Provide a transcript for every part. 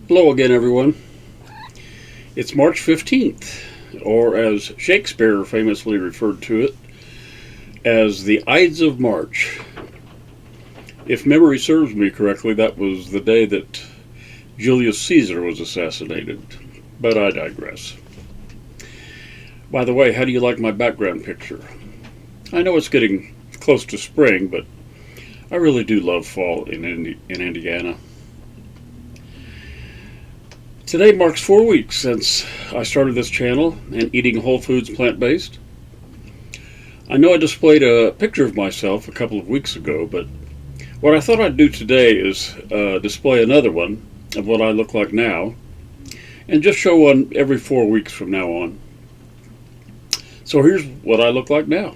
Hello again, everyone. It's March 15th, or as Shakespeare famously referred to it, as the Ides of March. If memory serves me correctly, that was the day that Julius Caesar was assassinated. But I digress. By the way, how do you like my background picture? I know it's getting close to spring, but I really do love fall in Indiana. Today marks 4 weeks since I started this channel and eating whole foods plant-based. I know I displayed a picture of myself a couple of weeks ago, but what I thought I'd do today is display another one of what I look like now, and just show one every 4 weeks from now on. So here's what I look like now.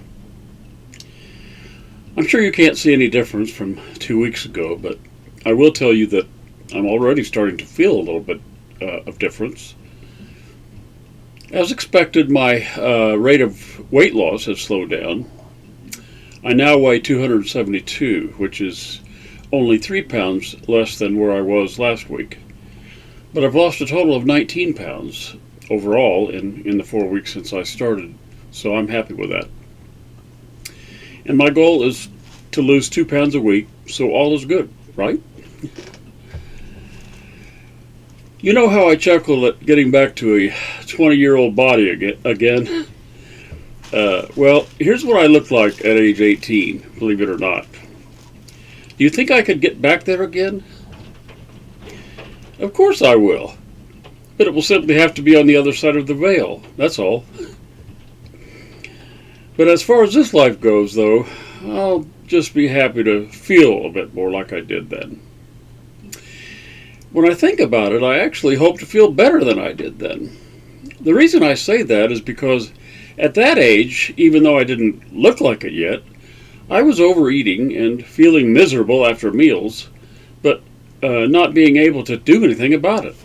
I'm sure you can't see any difference from 2 weeks ago, but I will tell you that I'm already starting to feel a little bit of difference. As expected, my rate of weight loss has slowed down. I now weigh 272, which is only 3 pounds less than where I was last week. But I've lost a total of 19 pounds overall in the 4 weeks since I started, so I'm happy with that. And my goal is to lose 2 pounds a week, so all is good, right? You know how I chuckle at getting back to a 20-year-old body again? Well, here's what I look like at age 18, believe it or not. Do you think I could get back there again? Of course I will. But it will simply have to be on the other side of the veil, that's all. But as far as this life goes, though, I'll just be happy to feel a bit more like I did then. When I think about it, I actually hope to feel better than I did then. The reason I say that is because at that age, even though I didn't look like it yet, I was overeating and feeling miserable after meals, but not being able to do anything about it.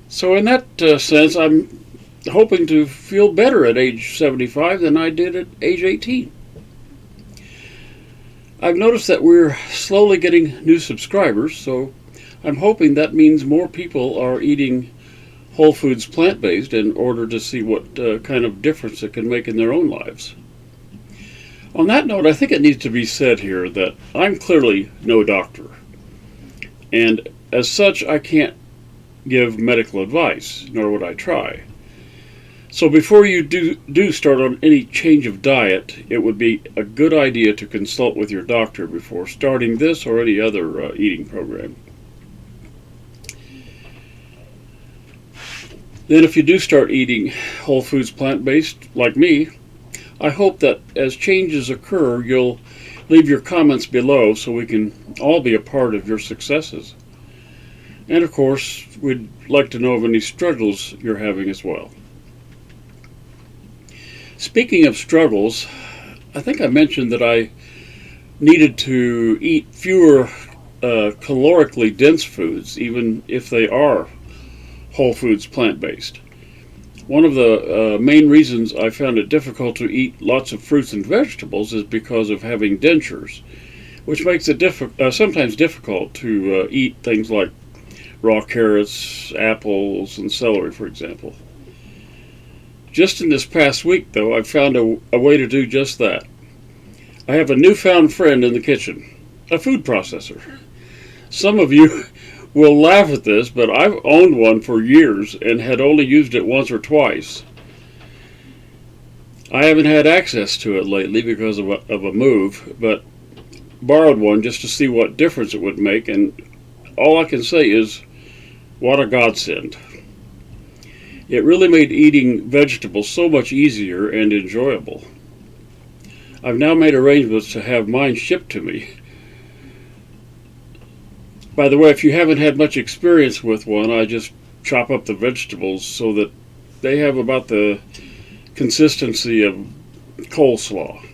So in that sense, I'm hoping to feel better at age 75 than I did at age 18. I've noticed that we're slowly getting new subscribers, so I'm hoping that means more people are eating whole foods plant-based in order to see what kind of difference it can make in their own lives. On that note, I think it needs to be said here that I'm clearly no doctor, and as such I can't give medical advice, nor would I try. So before you do start on any change of diet, it would be a good idea to consult with your doctor before starting this or any other eating program. Then if you do start eating whole foods plant-based, like me, I hope that as changes occur, you'll leave your comments below so we can all be a part of your successes. And of course, we'd like to know of any struggles you're having as well. Speaking of struggles, I think I mentioned that I needed to eat fewer calorically dense foods, even if they are whole foods plant-based. One of the main reasons I found it difficult to eat lots of fruits and vegetables is because of having dentures, which makes it sometimes difficult to eat things like raw carrots, apples, and celery, for example. Just in this past week, though, I've found a way to do just that. I have a newfound friend in the kitchen, a food processor. Some of you will laugh at this, but I've owned one for years and had only used it once or twice. I haven't had access to it lately because of a move, but borrowed one just to see what difference it would make, and all I can say is, what a godsend. It really made eating vegetables so much easier and enjoyable. I've now made arrangements to have mine shipped to me. By the way, if you haven't had much experience with one, I just chop up the vegetables so that they have about the consistency of coleslaw.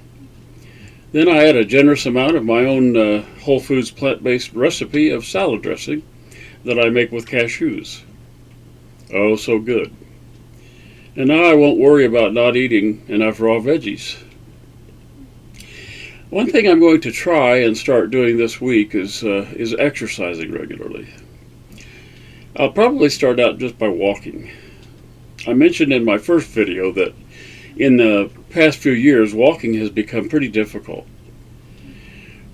Then I add a generous amount of my own whole foods plant-based recipe of salad dressing that I make with cashews. Oh, so good. And now I won't worry about not eating enough raw veggies. One thing I'm going to try and start doing this week is exercising regularly. I'll probably start out just by walking. I mentioned in my first video that in the past few years, walking has become pretty difficult.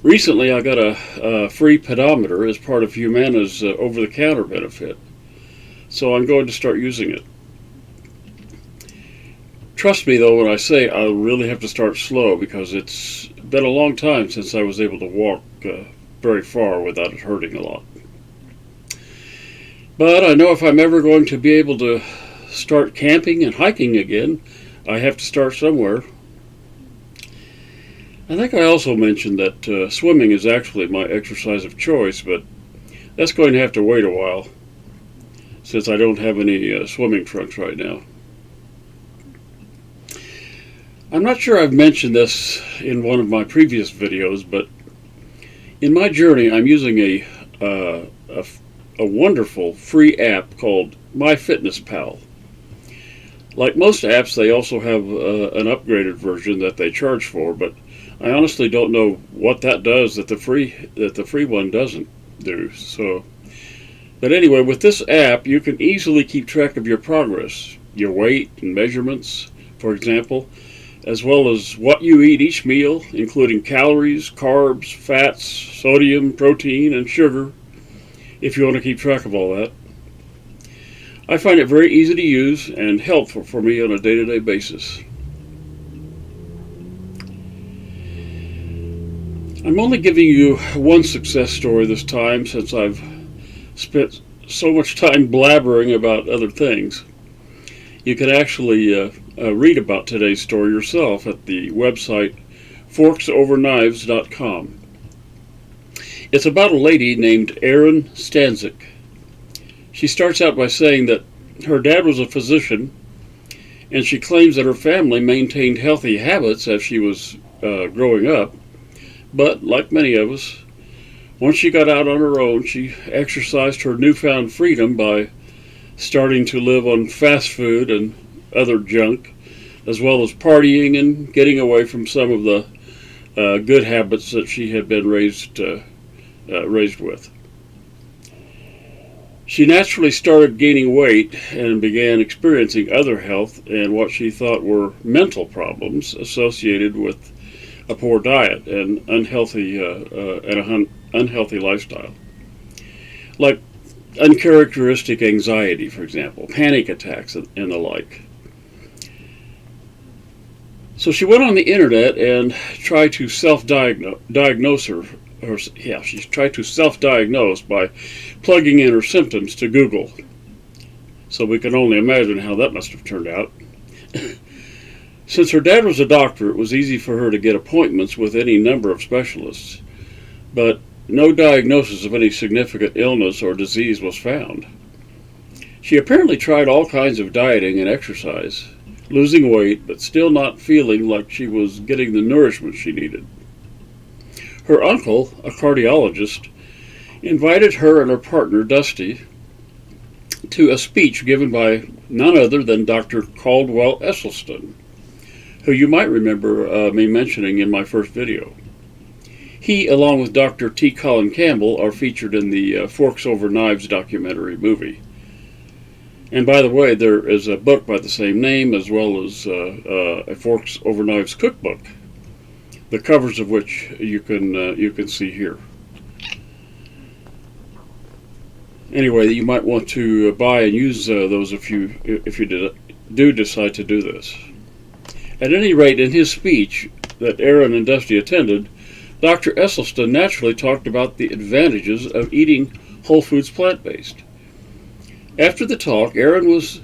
Recently, I got a free pedometer as part of Humana's over-the-counter benefit, so I'm going to start using it. Trust me, though, when I say I'll really have to start slow, because it's been a long time since I was able to walk very far without it hurting a lot. But I know if I'm ever going to be able to start camping and hiking again, I have to start somewhere. I think I also mentioned that swimming is actually my exercise of choice, but that's going to have to wait a while since I don't have any swimming trunks right now. I'm not sure I've mentioned this in one of my previous videos, but in my journey I'm using a wonderful free app called MyFitnessPal. Like most apps, they also have an upgraded version that they charge for, but I honestly don't know what that does that the free one doesn't do. But anyway, with this app, you can easily keep track of your progress, your weight and measurements, for example, as well as what you eat each meal, including calories, carbs, fats, sodium, protein, and sugar, if you want to keep track of all that. I find it very easy to use and helpful for me on a day-to-day basis. I'm only giving you one success story this time, since I've spent so much time blabbering about other things. You can actually read about today's story yourself at the website forksoverknives.com. It's about a lady named Erin Stanzik. She starts out by saying that her dad was a physician, and she claims that her family maintained healthy habits as she was growing up. But, like many of us, once she got out on her own, she exercised her newfound freedom by starting to live on fast food and other junk, as well as partying and getting away from some of the good habits that she had been raised with. She naturally started gaining weight and began experiencing other health and what she thought were mental problems associated with a poor diet and unhealthy lifestyle, like uncharacteristic anxiety, for example, panic attacks and the like. So she went on the internet and tried to self-diagnose she tried to self-diagnose by plugging in her symptoms to Google. So we can only imagine how that must have turned out. Since her dad was a doctor, it was easy for her to get appointments with any number of specialists, but no diagnosis of any significant illness or disease was found. She apparently tried all kinds of dieting and exercise, losing weight, but still not feeling like she was getting the nourishment she needed. Her uncle, a cardiologist, invited her and her partner, Dusty, to a speech given by none other than Dr. Caldwell Esselstyn, who you might remember me mentioning in my first video. He, along with Dr. T. Colin Campbell, are featured in the Forks Over Knives documentary movie. And by the way, there is a book by the same name, as well as a Forks Over Knives cookbook, the covers of which you can see here. Anyway, you might want to buy and use those if you do decide to do this. At any rate, in his speech that Erin and Dusty attended, Dr. Esselstyn naturally talked about the advantages of eating whole foods plant-based. After the talk, Erin was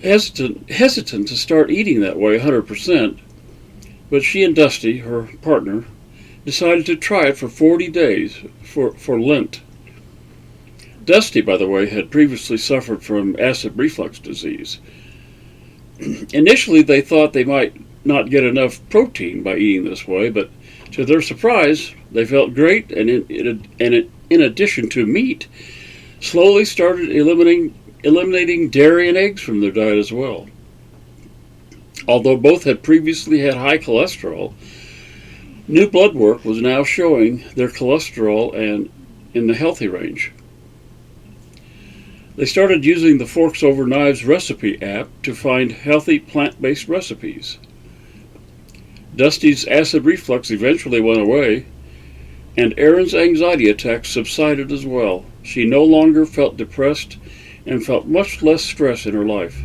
hesitant to start eating that way 100%, but she and Dusty, her partner, decided to try it for 40 days for Lent. Dusty, by the way, had previously suffered from acid reflux disease. Initially, they thought they might not get enough protein by eating this way, but to their surprise, they felt great, and in addition to meat, slowly started eliminating dairy and eggs from their diet as well. Although both had previously had high cholesterol, new blood work was now showing their cholesterol and in the healthy range. They started using the Forks Over Knives recipe app to find healthy plant-based recipes. Dusty's acid reflux eventually went away, and Erin's anxiety attacks subsided as well. She no longer felt depressed and felt much less stress in her life.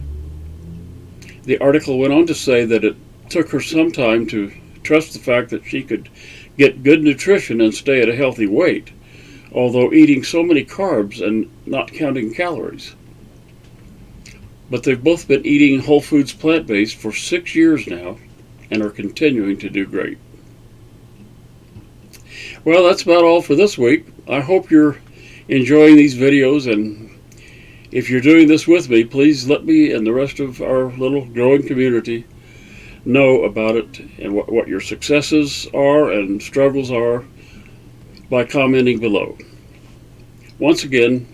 The article went on to say that it took her some time to trust the fact that she could get good nutrition and stay at a healthy weight, although eating so many carbs and not counting calories. But they've both been eating whole foods plant-based for 6 years now and are continuing to do great. Well, that's about all for this week. I hope you're enjoying these videos, and if you're doing this with me, please let me and the rest of our little growing community know about it and what your successes are and struggles are by commenting below. Once again,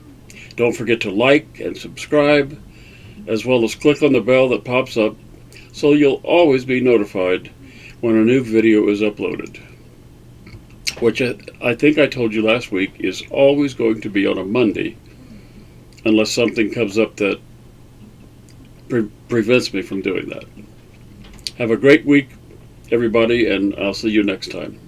don't forget to like and subscribe, as well as click on the bell that pops up so you'll always be notified when a new video is uploaded, which I think I told you last week is always going to be on a Monday, unless something comes up that prevents me from doing that. Have a great week, everybody, and I'll see you next time.